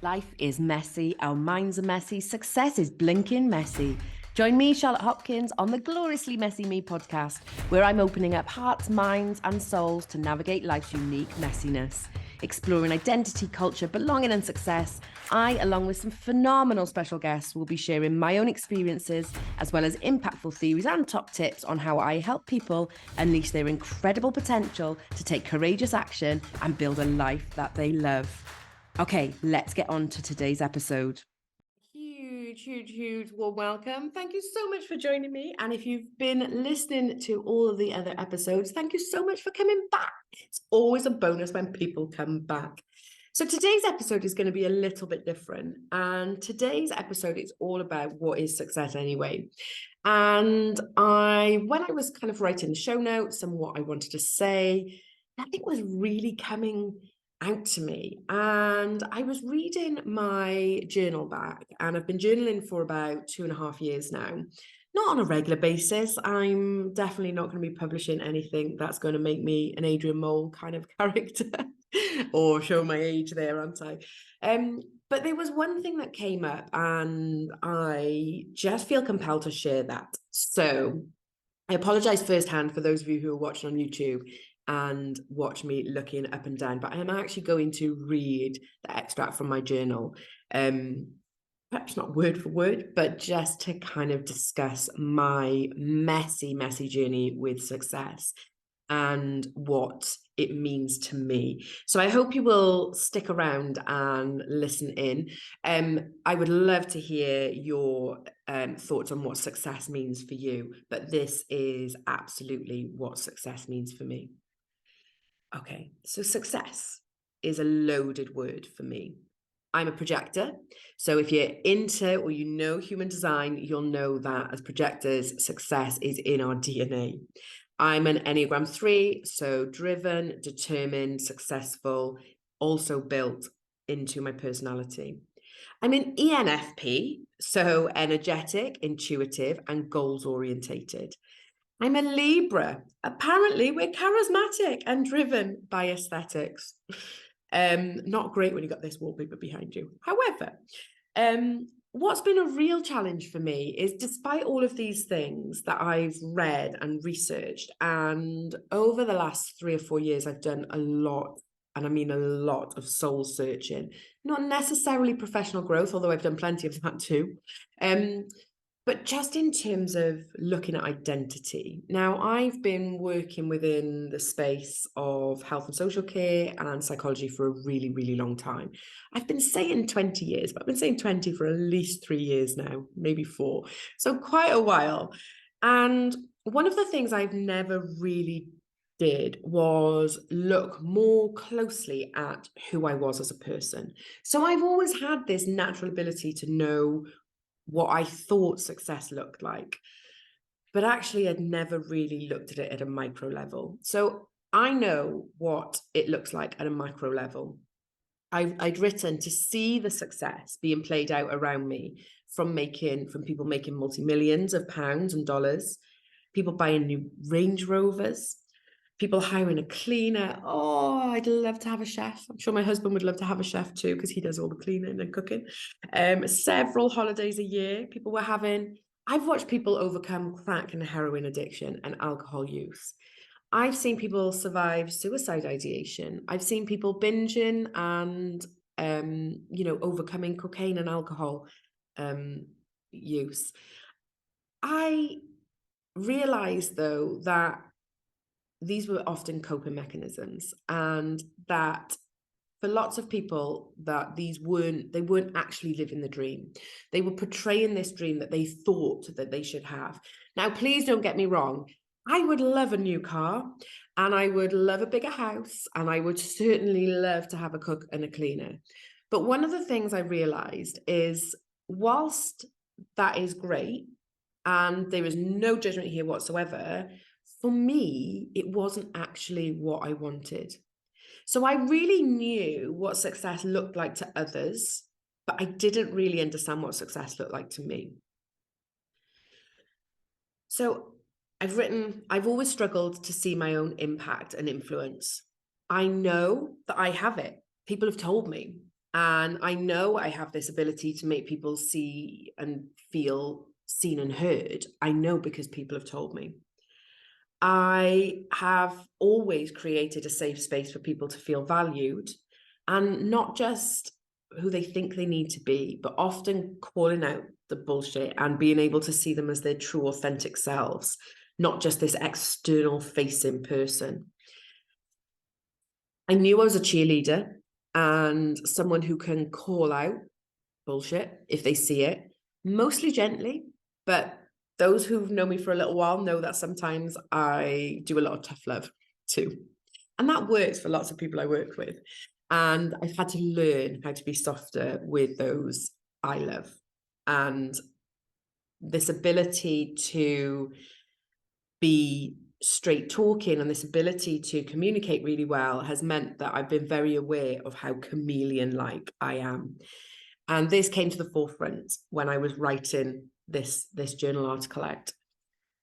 Life is messy, our minds are messy, success is blinking messy. Join me, Charlotte Hopkins, on the Gloriously Messy Me podcast, where I'm opening up hearts, minds, and souls to navigate life's unique messiness. Exploring identity, culture, belonging, and success, I, along with some phenomenal special guests, will be sharing my own experiences, as well as impactful theories and top tips on how I help people unleash their incredible potential to take courageous action and build a life that they love. Okay, let's get on to today's episode. Huge warm welcome. Thank you so much for joining me. And if you've been listening to all of the other episodes, thank you so much for coming back. It's always a bonus when people come back. So today's episode is going to be a little bit different. And today's episode is all about what is success anyway. And when I was kind of writing the show notes and what I wanted to say, nothing was really coming out to me. And I was reading my journal back, and I've been journaling for about 2.5 years now. Not on a regular basis. I'm definitely not going to be publishing anything that's going to make me an Adrian Mole kind of character or show my age there, aren't I? But there was one thing that came up, and I just feel compelled to share that. So I apologize firsthand for those of you who are watching on YouTube and watch me looking up and down, but I am actually going to read the extract from my journal. Perhaps not word for word, but just to kind of discuss my messy journey with success and what it means to me. So I hope you will stick around and listen in. I would love to hear your thoughts on what success means for you, but this is absolutely what success means for me. Okay, so success is a loaded word for me. I'm a projector. So if you're into or you know human design, you'll know that as projectors, success is in our DNA. I'm an Enneagram 3, so driven, determined, successful, also built into my personality. I'm an ENFP, so energetic, intuitive, and goals orientated. I'm a Libra. Apparently, we're charismatic and driven by aesthetics. Not great when you got this wallpaper behind you. However, what's been a real challenge for me is, despite all of these things that I've read and researched, and over the last 3 or 4 years, I've done a lot, and I mean a lot, of soul searching. Not necessarily professional growth, although I've done plenty of that too. But just in terms of looking at identity. Now, I've been working within the space of health and social care and psychology for a really long time. I've been saying 20 years, but I've been saying 20 for at least 3 years now, maybe 4. So quite a while. And one of the things I've never really did was look more closely at who I was as a person. So I've always had this natural ability to know what I thought success looked like, but actually I'd never really looked at it at a micro level. So I know what it looks like at a micro level. I'd written to see the success being played out around me from people making multi-millions of pounds and dollars, people buying new Range Rovers, people hiring a cleaner. Oh, I'd love to have a chef. I'm sure my husband would love to have a chef too, because he does all the cleaning and cooking. Several holidays a year. People were having, I've watched people overcome crack and heroin addiction and alcohol use. I've seen people survive suicide ideation. I've seen people binging and, overcoming cocaine and alcohol use. I realized, though, that these were often coping mechanisms, and that for lots of people that they weren't actually living the dream. They were portraying this dream that they thought that they should have. Now, please don't get me wrong. I would love a new car, and I would love a bigger house, and I would certainly love to have a cook and a cleaner. But one of the things I realized is, whilst that is great, and there is no judgment here whatsoever, for me, it wasn't actually what I wanted. So I really knew what success looked like to others, but I didn't really understand what success looked like to me. So I've always struggled to see my own impact and influence. I know that I have it. People have told me. And I know I have this ability to make people see and feel seen and heard. I know because people have told me. I have always created a safe space for people to feel valued, and not just who they think they need to be, but often calling out the bullshit and being able to see them as their true, authentic selves, not just this external facing person. I knew I was a cheerleader and someone who can call out bullshit if they see it, mostly gently, but those who've known me for a little while know that sometimes I do a lot of tough love too. And that works for lots of people I work with. And I've had to learn how to be softer with those I love. And this ability to be straight talking and this ability to communicate really well has meant that I've been very aware of how chameleon-like I am. And this came to the forefront when I was writing this journal article out.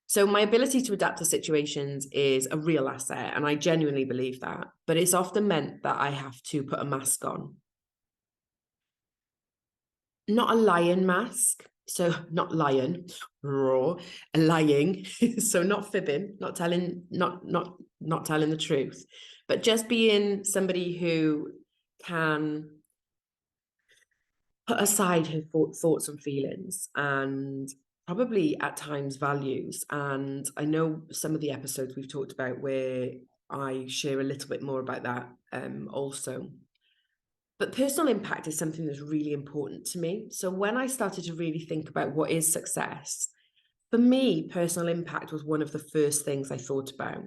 So my ability to adapt to situations is a real asset, and I genuinely believe that. But it's often meant that I have to put a mask on. Not a lion mask, so not lion, raw, a lying, so not fibbing, not telling the truth, but just being somebody who can put aside her thoughts and feelings, and probably at times values. And I know some of the episodes we've talked about where I share a little bit more about that also. But personal impact is something that's really important to me. So when I started to really think about what is success, for me, personal impact was one of the first things I thought about.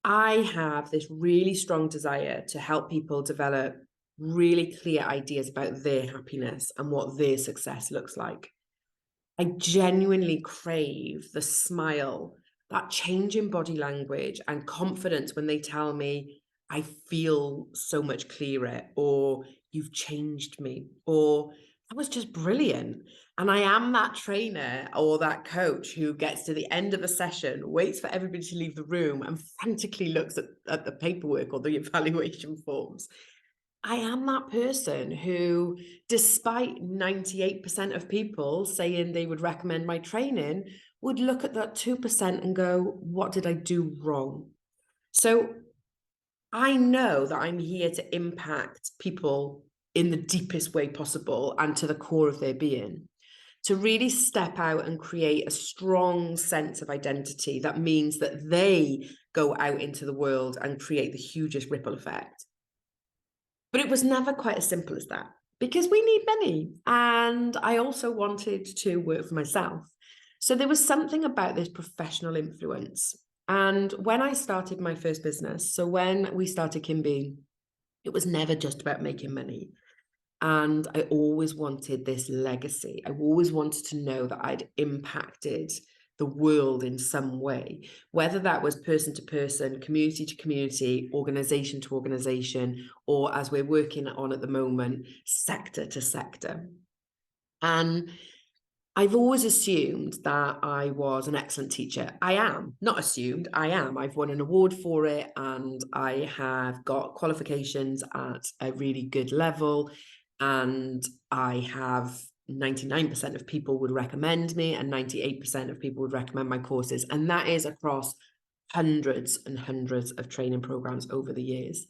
I have this really strong desire to help people develop really clear ideas about their happiness and what their success looks like. I genuinely crave the smile, that change in body language and confidence when they tell me, I feel so much clearer, or you've changed me, or that was just brilliant. And I am that trainer or that coach who gets to the end of a session, waits for everybody to leave the room, and frantically looks at the paperwork or the evaluation forms. I am that person who, despite 98% of people saying they would recommend my training, would look at that 2% and go, what did I do wrong? So I know that I'm here to impact people in the deepest way possible and to the core of their being, to really step out and create a strong sense of identity that means that they go out into the world and create the hugest ripple effect. But it was never quite as simple as that, because we need money. And I also wanted to work for myself. So there was something about this professional influence. And when I started my first business, so when we started Kimby, it was never just about making money. And I always wanted this legacy. I always wanted to know that I'd impacted the world in some way, whether that was person to person, community to community, organization to organization, or as we're working on at the moment, sector to sector. And I've always assumed that I was an excellent teacher. I am, not assumed, I am. I've won an award for it, and I have got qualifications at a really good level. And I have 99% of people would recommend me, and 98% of people would recommend my courses. And that is across hundreds and hundreds of training programs over the years.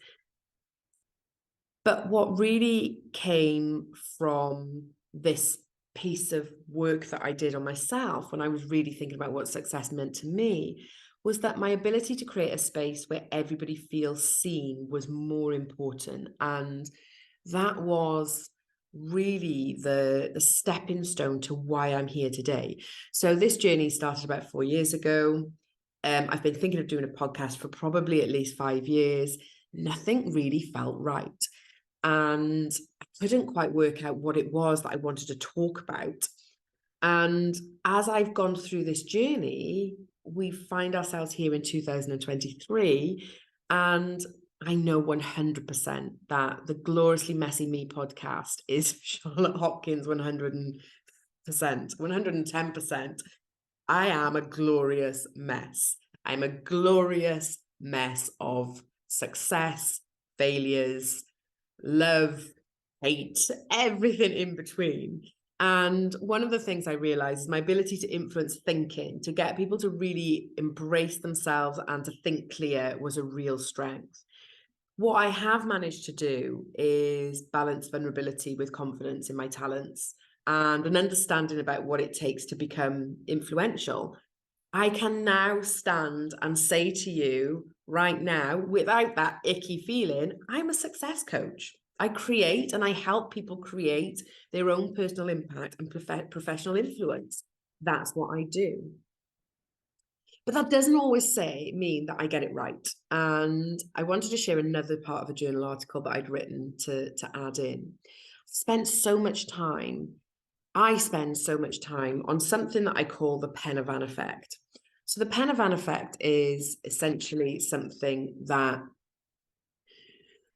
But what really came from this piece of work that I did on myself when I was really thinking about what success meant to me was that my ability to create a space where everybody feels seen was more important. And that was really the stepping stone to why I'm here today. So this journey started about 4 years ago. I've been thinking of doing a podcast for probably at least 5 years. Nothing really felt right. And I couldn't quite work out what it was that I wanted to talk about. And as I've gone through this journey, we find ourselves here in 2023. And I know 100% that the Gloriously Messy Me podcast is Charlotte Hopkins 100%, 110%. I am a glorious mess. I'm a glorious mess of success, failures, love, hate, everything in between. And one of the things I realized is my ability to influence thinking, to get people to really embrace themselves and to think clear, was a real strength. What I have managed to do is balance vulnerability with confidence in my talents and an understanding about what it takes to become influential. I can now stand and say to you right now, without that icky feeling, I'm a success coach. I create and I help people create their own personal impact and professional influence. That's what I do. But that doesn't always mean that I get it right. And I wanted to share another part of a journal article that I'd written to add in. I spend so much time on something that I call the Pen y Fan effect. So the Pen y Fan effect is essentially something that,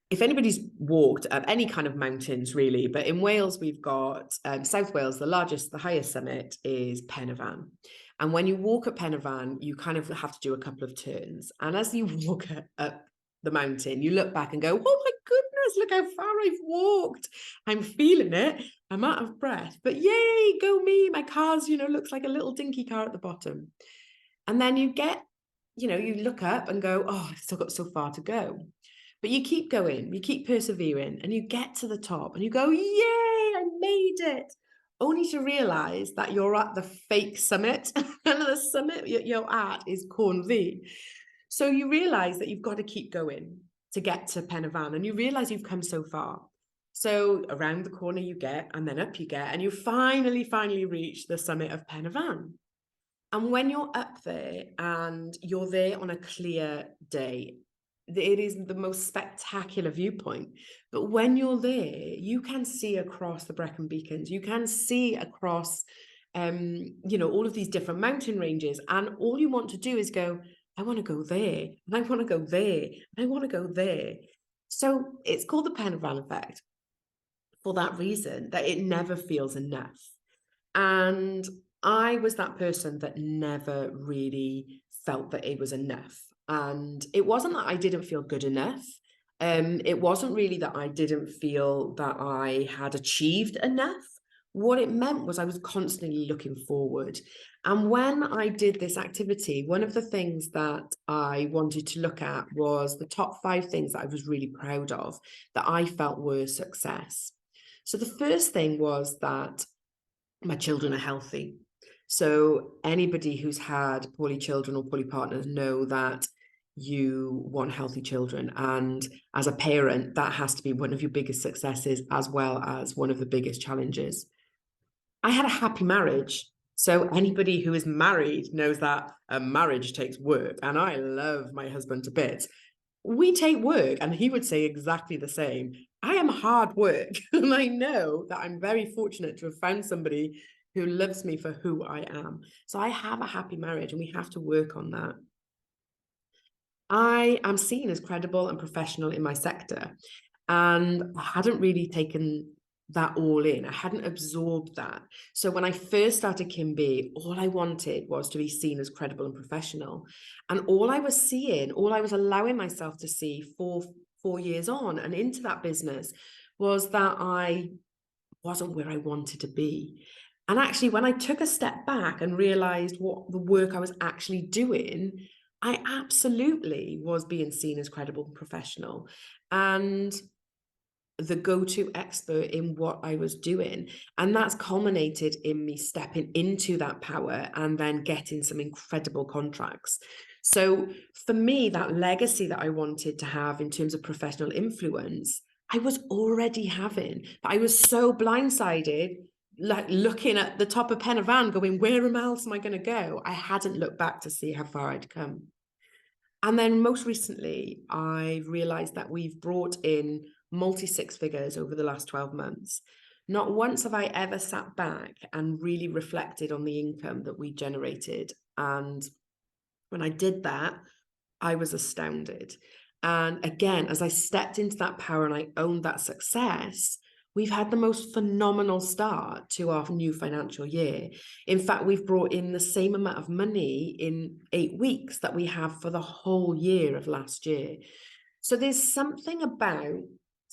if anybody's walked up any kind of mountains really, but in Wales, we've got South Wales, the highest summit is Pen y Fan. And when you walk at Pen y Fan, you kind of have to do a couple of turns. And as you walk up the mountain, you look back and go, oh my goodness, look how far I've walked. I'm feeling it. I'm out of breath, but yay, go me. My car's, looks like a little dinky car at the bottom. And then you look up and go, oh, I've still got so far to go. But you keep going, you keep persevering, and you get to the top and you go, yay, I made it. Only to realize that you're at the fake summit and the summit you're at is Corn V. So you realize that you've got to keep going to get to Pen y Fan, and you realize you've come so far. So around the corner you get, and then up you get, and you finally reach the summit of Pen y Fan. And when you're up there and you're there on a clear day, it is the most spectacular viewpoint. But when you're there, you can see across the Brecon Beacons, you can see across, all of these different mountain ranges. And all you want to do is go, I want to go there, and I want to go there, and I want to go there. So it's called the Pen y Fan effect for that reason, that it never feels enough. And I was that person that never really felt that it was enough. And it wasn't that I didn't feel good enough. It wasn't really that I didn't feel that I had achieved enough. What it meant was I was constantly looking forward. And when I did this activity, one of the things that I wanted to look at was the top 5 things that I was really proud of, that I felt were success. So the first thing was that my children are healthy. So anybody who's had poorly children or poorly partners know that you want healthy children. And as a parent, that has to be one of your biggest successes, as well as one of the biggest challenges. I had a happy marriage. So anybody who is married knows that a marriage takes work. And I love my husband to bits. We take work, and he would say exactly the same. I am hard work, and I know that I'm very fortunate to have found somebody who loves me for who I am. So I have a happy marriage, and we have to work on that. I am seen as credible and professional in my sector, and I hadn't really taken that all in. I hadn't absorbed that. So when I first started Kimby, all I wanted was to be seen as credible and professional. And all I was allowing myself to see for 4 years on and into that business, was that I wasn't where I wanted to be. And actually, when I took a step back and realized what the work I was actually doing, I absolutely was being seen as credible and professional, and the go-to expert in what I was doing. And that's culminated in me stepping into that power and then getting some incredible contracts. So for me, that legacy that I wanted to have in terms of professional influence, I was already having, but I was so blindsided, like looking at the top of Pen y Fan going, where else am I going to go? I hadn't looked back to see how far I'd come. And then most recently, I realized that we've brought in multi-6 figures over the last 12 months. Not once have I ever sat back and really reflected on the income that we generated. And when I did that, I was astounded. And again, as I stepped into that power and I owned that success, we've had the most phenomenal start to our new financial year. In fact, we've brought in the same amount of money in 8 weeks that we have for the whole year of last year. So there's something about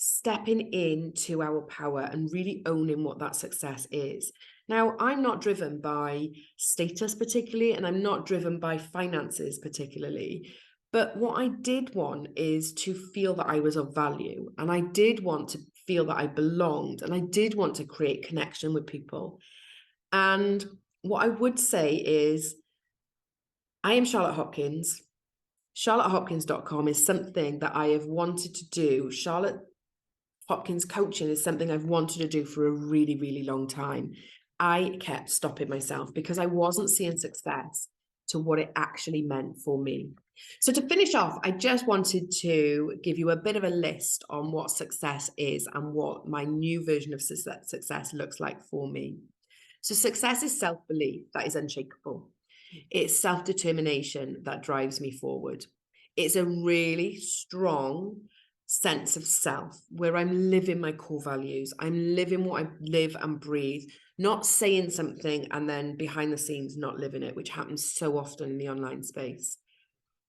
stepping into our power and really owning what that success is. Now, I'm not driven by status particularly, and I'm not driven by finances particularly. But what I did want is to feel that I was of value, and I did want to feel that I belonged, and I did want to create connection with people. And what I would say is, I am Charlotte Hopkins. CharlotteHopkins.com is something that I have wanted to do. Charlotte Hopkins coaching is something I've wanted to do for a really, really long time. I kept stopping myself because I wasn't seeing success to what it actually meant for me. So to finish off, I just wanted to give you a bit of a list on what success is and what my new version of success looks like for me. So success is self-belief that is unshakable. It's self-determination that drives me forward. It's a really strong sense of self where I'm living my core values. I'm living what I live and breathe, not saying something and then behind the scenes not living it, which happens so often in the online space.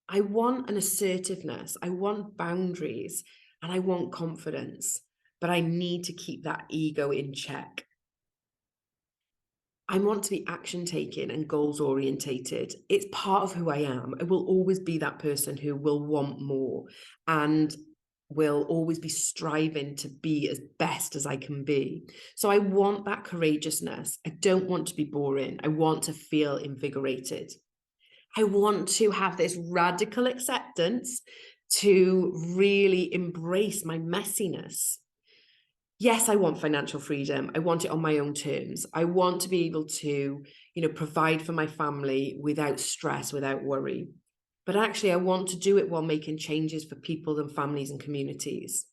I want an assertiveness, I want boundaries, and I want confidence, but I need to keep that ego in check. I want to be action taking and goals orientated. It's part of who I am. I will always be that person who will want more and will always be striving to be as best as I can be. So I want that courageousness. I don't want to be boring. I want to feel invigorated. I want to have this radical acceptance to really embrace my messiness. Yes, I want financial freedom. I want it on my own terms. I want to be able to, provide for my family without stress, without worry. But actually, I want to do it while making changes for people and families and communities.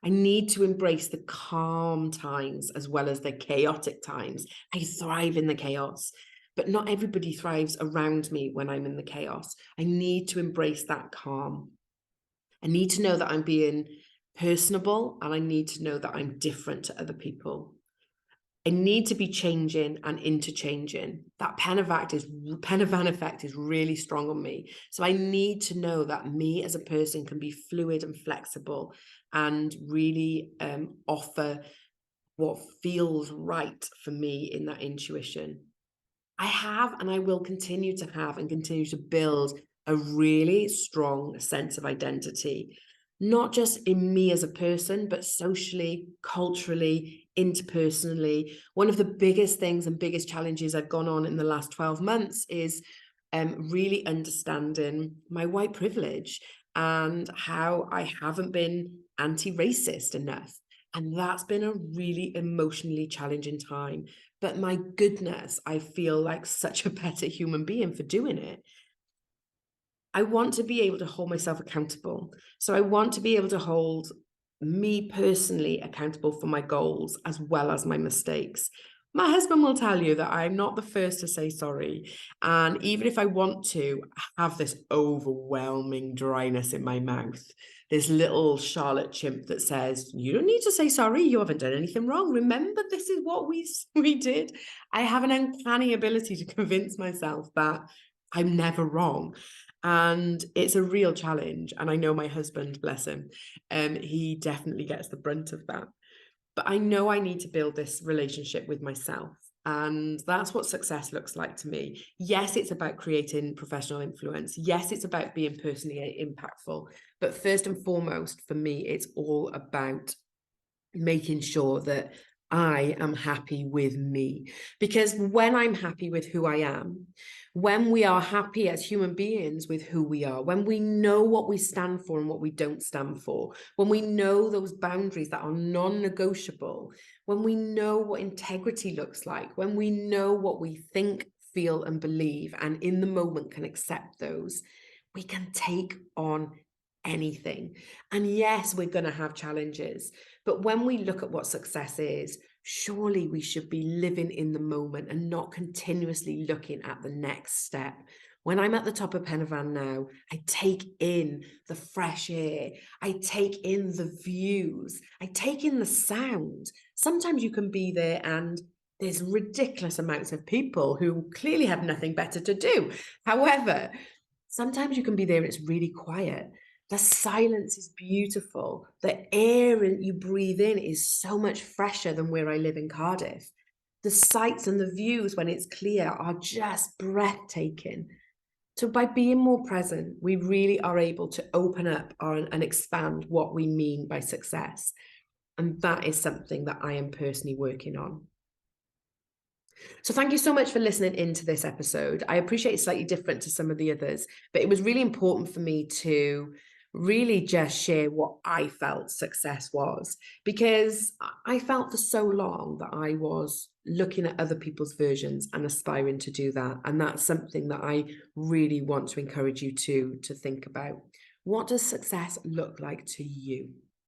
I need to embrace the calm times as well as the chaotic times. I thrive in the chaos, but not everybody thrives around me when I'm in the chaos. I need to embrace that calm. I need to know that I'm being personable, and I need to know that I'm different to other people. I need to be changing and interchanging. That Penavan effect is really strong on me. So I need to know that me as a person can be fluid and flexible and really offer what feels right for me in that intuition. I have, and I will continue to have and continue to build a really strong sense of identity, not just in me as a person, but socially, culturally, interpersonally. One of the biggest things and biggest challenges I've gone on in the last 12 months is really understanding my white privilege and how I haven't been anti-racist enough. And that's been a really emotionally challenging time. But my goodness, I feel like such a better human being for doing it. I want to be able to hold myself accountable. So I want to be able to hold me personally accountable for my goals as well as my mistakes. My husband will tell you that I'm not the first to say sorry. And even if I want to, I have this overwhelming dryness in my mouth. This little Charlotte chimp that says, you don't need to say sorry. You haven't done anything wrong. Remember, this is what we did. I have an uncanny ability to convince myself that I'm never wrong. And it's a real challenge. And I know my husband, bless him, he definitely gets the brunt of that. But I know I need to build this relationship with myself. And that's what success looks like to me. Yes, it's about creating professional influence. Yes, it's about being personally impactful. But first and foremost, for me, it's all about making sure that I am happy with me. Because when I'm happy with who I am, when we are happy as human beings with who we are, when we know what we stand for and what we don't stand for, when we know those boundaries that are non-negotiable, when we know what integrity looks like, when we know what we think, feel, and believe, and in the moment can accept those, we can take on anything. And yes, we're going to have challenges, but when we look at what success is, surely we should be living in the moment and not continuously looking at the next step. When I'm at the top of Penavan now, I take in the fresh air, I take in the views, I take in the sound. Sometimes you can be there and there's ridiculous amounts of people who clearly have nothing better to do. However, sometimes you can be there and it's really quiet. The silence is beautiful. The air you breathe in is so much fresher than where I live in Cardiff. The sights and the views when it's clear are just breathtaking. So by being more present, we really are able to open up and expand what we mean by success. And that is something that I am personally working on. So thank you so much for listening into this episode. I appreciate it's slightly different to some of the others, but it was really important for me to really just share what I felt success was, because I felt for so long that I was looking at other people's versions and aspiring to do that. And that's something that I really want to encourage you to think about. What does success look like to you?